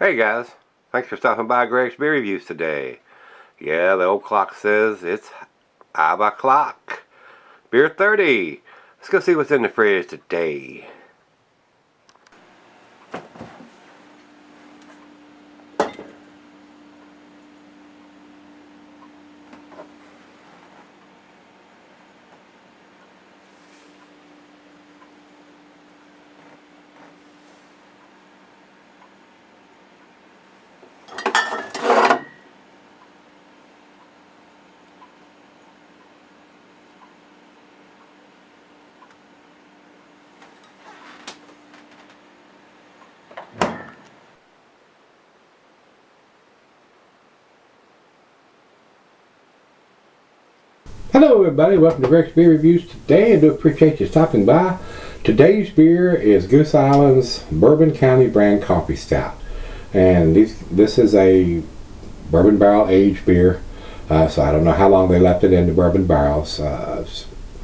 Hey guys, thanks for stopping by Gregsbeerreviews today. Yeah, the old clock says it's 5 o'clock. Beer 30. Let's go see what's in the fridge today. Hello everybody, welcome to Gregsbeerreviews today. I do appreciate you stopping by. Today's beer is Goose Island's Bourbon County brand coffee stout. And this is a bourbon barrel aged beer. So I don't know how long they left it in the bourbon barrels. A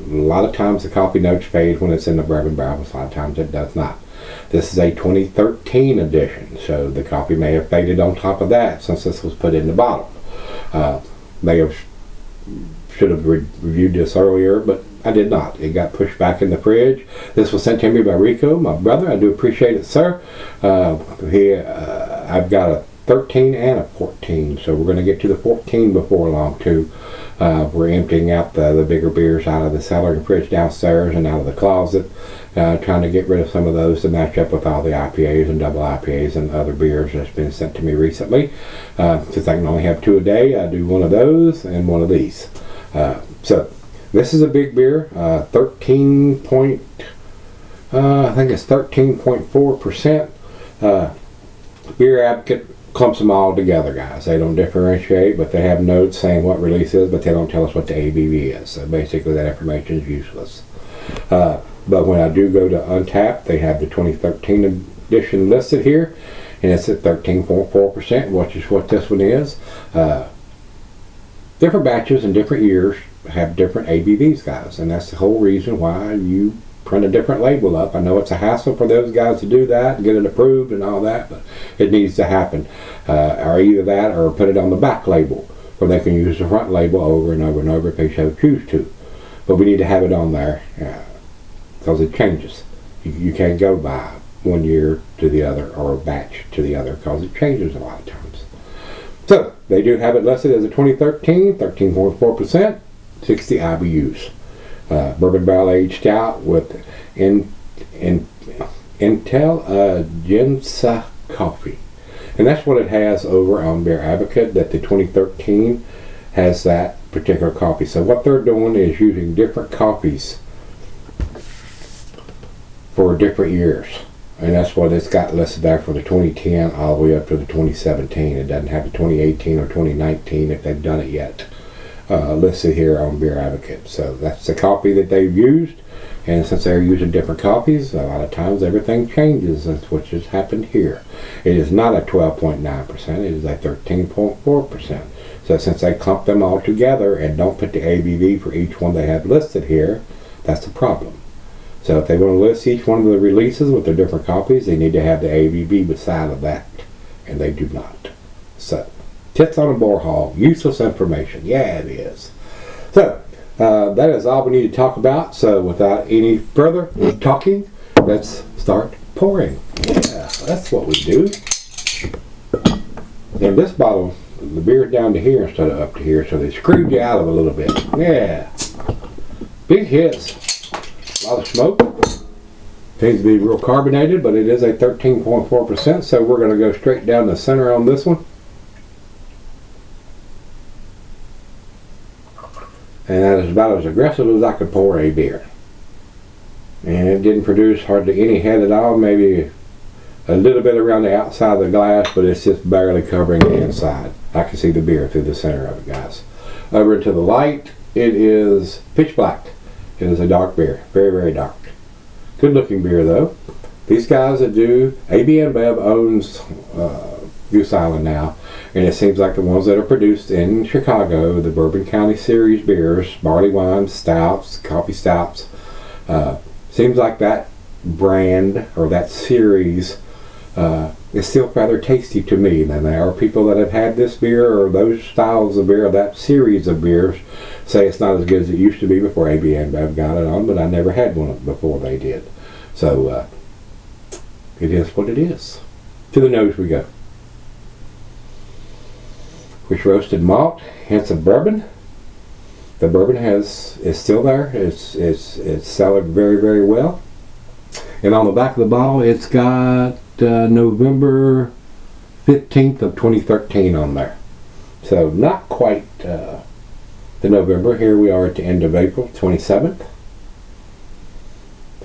lot of times the coffee notes fade when it's in the bourbon barrels. A lot of times it does not. This is a 2013 edition, so the coffee may have faded on top of that since this was put in the bottle. Should have reviewed this earlier, but I did not. It got pushed back in the fridge. This was sent to me by Rico, my brother. I do appreciate it, sir. I've got a 13 and a 14, so we're going to get to the 14 before long too. We're emptying out the bigger beers out of the cellar and fridge downstairs and out of the closet, trying to get rid of some of those to match up with all the IPAs and double IPAs and other beers that's been sent to me recently. Since I can only have 2 a day, I do one of those and one of these. So this is a big beer, I think it's 13.4%. Beer Advocate clumps them all together, guys. They don't differentiate, but they have notes saying what release is, but they don't tell us what the ABV is. So basically that information is useless. But when I do go to Untappd, they have the 2013 edition listed here, and it's at 13.4%, which is what this one is. Different batches and different years have different ABVs, guys, and that's the whole reason why you print a different label up. I know it's a hassle for those guys to do that and get it approved and all that, but it needs to happen. Or either that or put it on the back label where they can use the front label over and over and over if they so choose to. But we need to have it on there because it changes. You can't go by 1 year to the other or a batch to the other because it changes a lot of times. So they do have it listed as a 2013, 13.4%, 60 IBUs. Bourbon barrel aged stout with Intelligentsia coffee. And that's what it has over on Beer Advocate, that the 2013 has that particular coffee. So what they're doing is using different coffees for different years. And that's what it's got listed there for the 2010 all the way up to the 2017. It doesn't have the 2018 or 2019 if they've done it yet. Listed here on Beer Advocate. So that's the coffee that they've used. And since they're using different coffees, a lot of times everything changes. That's what just happened here. It is not a 12.9%. It is a 13.4%. So since they clump them all together and don't put the ABV for each one they have listed here, that's the problem. So if they want to list each one of the releases with their different copies, they need to have the ABV beside of that, and they do not. So, tits on a bore hog, useless information. Yeah, it is. So, that is all we need to talk about. So without any further talking, let's start pouring. Yeah, that's what we do. In this bottle, the beer's down to here instead of up to here, so they screwed you out of a little bit. Yeah. Big hits. A lot of smoke. Seems to be real carbonated, but it is a 13.4%, so we're going to go straight down the center on this one. And that is about as aggressive as I could pour a beer. And it didn't produce hardly any head at all, maybe a little bit around the outside of the glass, but it's just barely covering the inside. I can see the beer through the center of it, guys. Over to the light, it is pitch black. It is a dark beer, very, very dark. Good looking beer though. These guys that do, AB InBev owns Goose Island now, and it seems like the ones that are produced in Chicago, the Bourbon County series beers, barley wines, stouts, coffee stouts, seems like that brand or that series It's still rather tasty to me. And there are people that have had this beer or those styles of beer, or that series of beers, say it's not as good as it used to be before AB InBev got it on, but I never had one before they did. So it is what it is. To the nose we go. Rich roasted malt, hints of bourbon. The bourbon is still there. It's cellared very, very well. And on the back of the bottle, it's got November 15th of 2013 on there. So not quite the November. Here we are at the end of April 27th.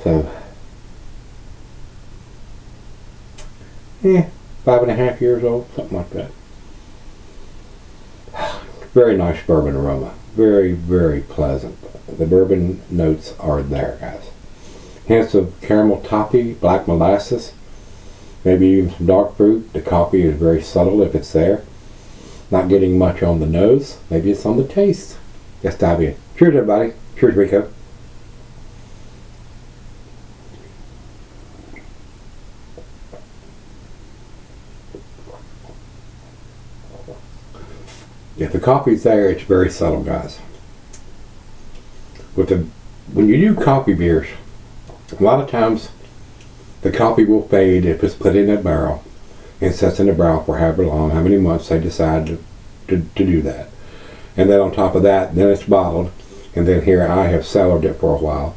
So 5.5 years old, something like that. Very nice bourbon aroma. Very, very pleasant. The bourbon notes are there, guys. Hints of caramel toffee, black molasses, maybe even some dark fruit. The coffee is very subtle if it's there. Not getting much on the nose. Maybe it's on the taste. Let's dive in. Cheers, everybody. Cheers, Rico. If the coffee's there, it's very subtle, guys. When you do coffee beers, a lot of times the coffee will fade if it's put in a barrel and sits in a barrel for however long, how many months they decide to do that. And then on top of that, then it's bottled, and then here I have cellared it for a while.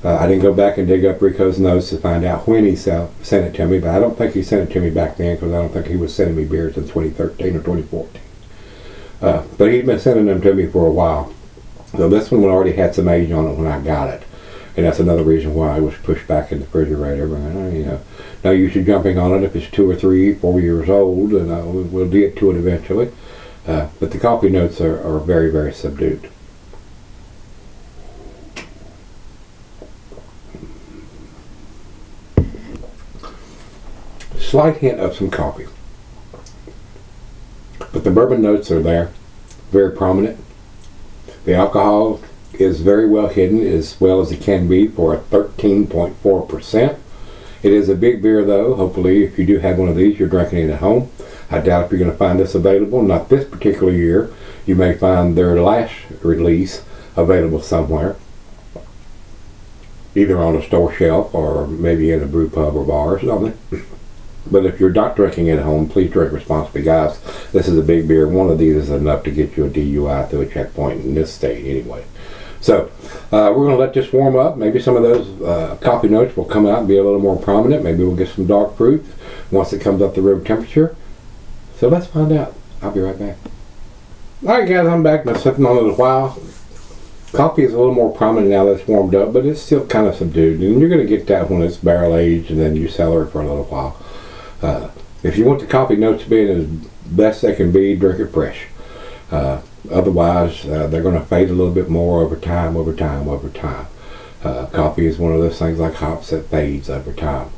I didn't go back and dig up Rico's notes to find out when he sent it to me, but I don't think he sent it to me back then because I don't think he was sending me beers in 2013 or 2014. But he'd been sending them to me for a while. So this one already had some age on it when I got it. And that's another reason why I was pushed back in the refrigerator. No use in jumping on it if it's 2 or 3, 4 years old, and we'll get to it eventually. But the coffee notes are very, very subdued. Slight hint of some coffee. But the bourbon notes are there, very prominent. The alcohol is very well hidden, as well as it can be for a 13.4%. It is a big beer though. Hopefully if you do have one of these, you're drinking it at home. I doubt if you're going to find this available. Not this particular year. You may find their last release available somewhere, either on a store shelf or maybe in a brew pub or bar or something. But if you're not drinking at home, please drink responsibly, guys. This is a big beer. One of these is enough to get you a DUI through a checkpoint in this state anyway. So we're going to let this warm up. Maybe some of those coffee notes will come out and be a little more prominent. Maybe we'll get some dark fruit once it comes up to room temperature. So let's find out. I'll be right back. Alright guys, I'm back. Been sipping on it a while. Coffee is a little more prominent now that it's warmed up, but it's still kind of subdued. And you're going to get that when it's barrel aged and then you cellar it for a little while. If you want the coffee notes being as best they can be, drink it fresh. Otherwise, they're going to fade a little bit more over time. Coffee is one of those things like hops that fades over time.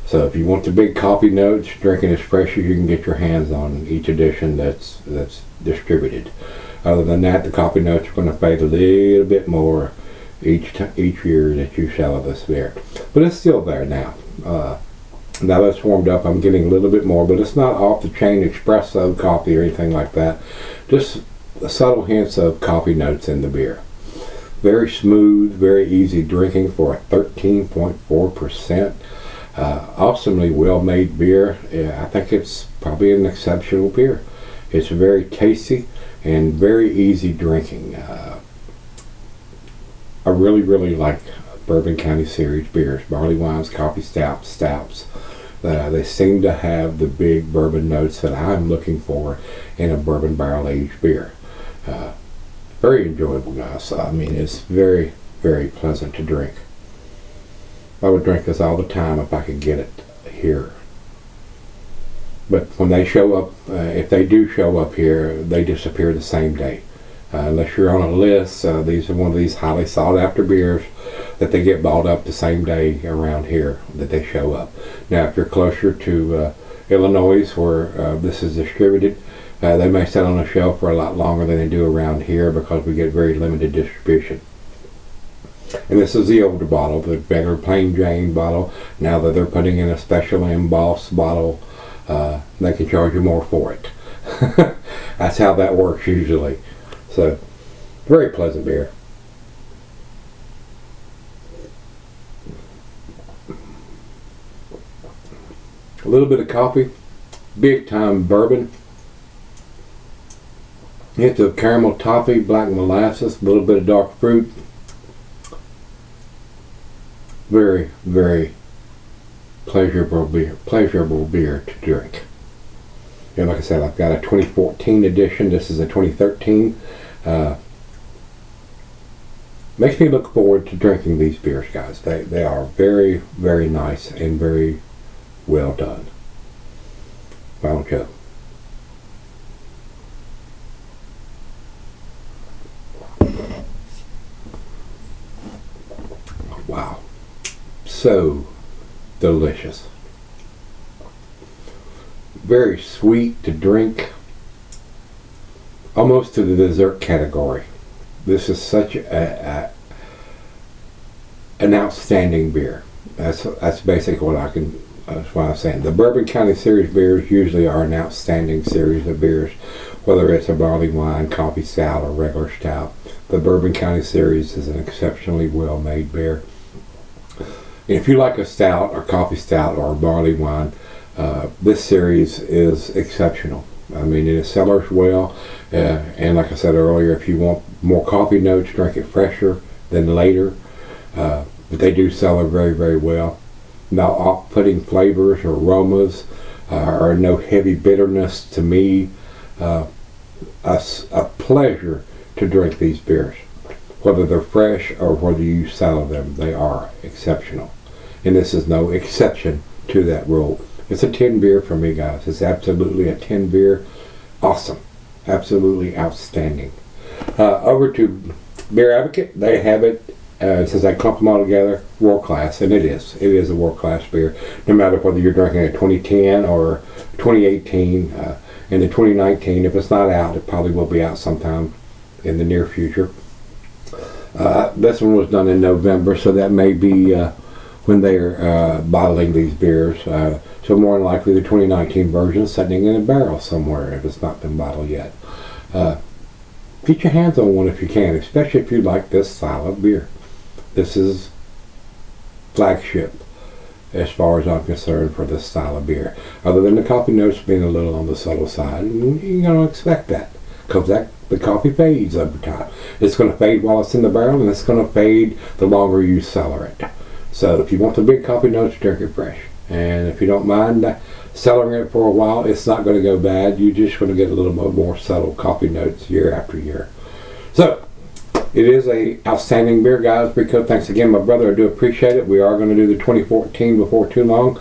So if you want the big coffee notes, drinking as fresh as you can get your hands on each edition that's distributed. Other than that, the coffee notes are going to fade a little bit more each year that you sell this beer. But it's still there now. Now that it's warmed up, I'm getting a little bit more, but it's not off the chain espresso coffee or anything like that. Just subtle hints of coffee notes in the beer. Very smooth, very easy drinking for a 13.4%. Awesomely well-made beer. Yeah, I think it's probably an exceptional beer. It's very tasty and very easy drinking. I really like Bourbon County Series beers. Barley wines, coffee stouts. They seem to have the big bourbon notes that I'm looking for in a bourbon barrel-aged beer. Very enjoyable, guys. I mean, it's very, very pleasant to drink. I would drink this all the time if I could get it here. But when they show up, if they do show up here, they disappear the same day. Unless you're on a list, these are one of these highly sought after beers that they get bought up the same day around here that they show up. Now if you're closer to Illinois where this is distributed, they may sit on a shelf for a lot longer than they do around here because we get very limited distribution. And this is the older bottle, the regular plain Jane bottle. Now that they're putting in a special embossed bottle they can charge you more for it. That's how that works usually. So, very pleasant beer. A little bit of coffee, big time bourbon. Hint of caramel toffee, black molasses, a little bit of dark fruit. Very, very pleasurable beer to drink. And like I said, I've got a 2014 edition. This is a 2013. Makes me look forward to drinking these beers, guys. They are very, very nice and very well done. Final joke. Wow. So delicious. Very sweet to drink. Almost to the dessert category. This is such an outstanding beer. That's basically that's what I'm saying. The Bourbon County Series beers usually are an outstanding series of beers, whether it's a barley wine, coffee stout, or regular stout. The Bourbon County Series is an exceptionally well-made beer. If you like a stout or coffee stout or a barley wine, this series is exceptional. I mean, it sellers well, and like I said earlier, if you want more coffee notes, drink it fresher than later. But they do sell it very, very well. No off-putting flavors or aromas, or no heavy bitterness to me. A pleasure to drink these beers. Whether they're fresh or whether you cellar them, they are exceptional. And this is no exception to that rule. It's a 10 beer for me, guys. It's absolutely a 10 beer. Awesome. Absolutely outstanding. Over to Beer Advocate. They have it, since I clump them all together, world class. And it is. It is a world class beer. No matter whether you're drinking a 2010 or 2018. In the 2019, if it's not out, it probably will be out sometime in the near future. This one was done in November, so that may be when they're bottling these beers. So more than likely the 2019 version is sitting in a barrel somewhere if it's not been bottled yet. Get your hands on one if you can, especially if you like this style of beer. This is flagship as far as I'm concerned for this style of beer. Other than the coffee notes being a little on the subtle side, you're going to expect that, because the coffee fades over time. It's going to fade while it's in the barrel, and it's going to fade the longer you cellar it. So if you want the big coffee notes, drink it fresh. And if you don't mind cellaring it for a while, it's not going to go bad. You're just going to get a little bit more subtle coffee notes year after year. So it is a outstanding beer, guys. Rico, thanks again, my brother. I do appreciate it. We are going to do the 2014 before too long.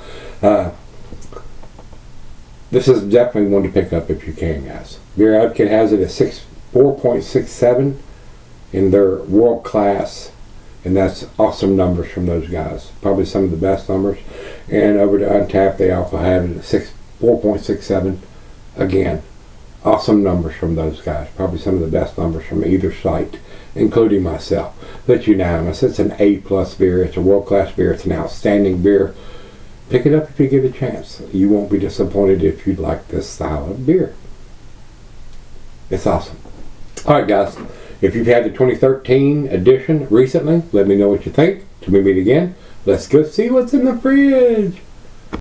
This is definitely one to pick up if you can, guys. Beer Advocate has it at 4.67 in their world class, and that's awesome numbers from those guys. Probably some of the best numbers. And over to Untappd, they also have it at 4.67. Again, awesome numbers from those guys. Probably some of the best numbers from either site, including myself. But unanimous. It's an A+ beer. It's a world class beer. It's an outstanding beer. Pick it up if you get a chance. You won't be disappointed if you like this style of beer. It's awesome. Alright, guys. If you've had the 2013 edition recently, let me know what you think. Till we meet again, let's go see what's in the fridge.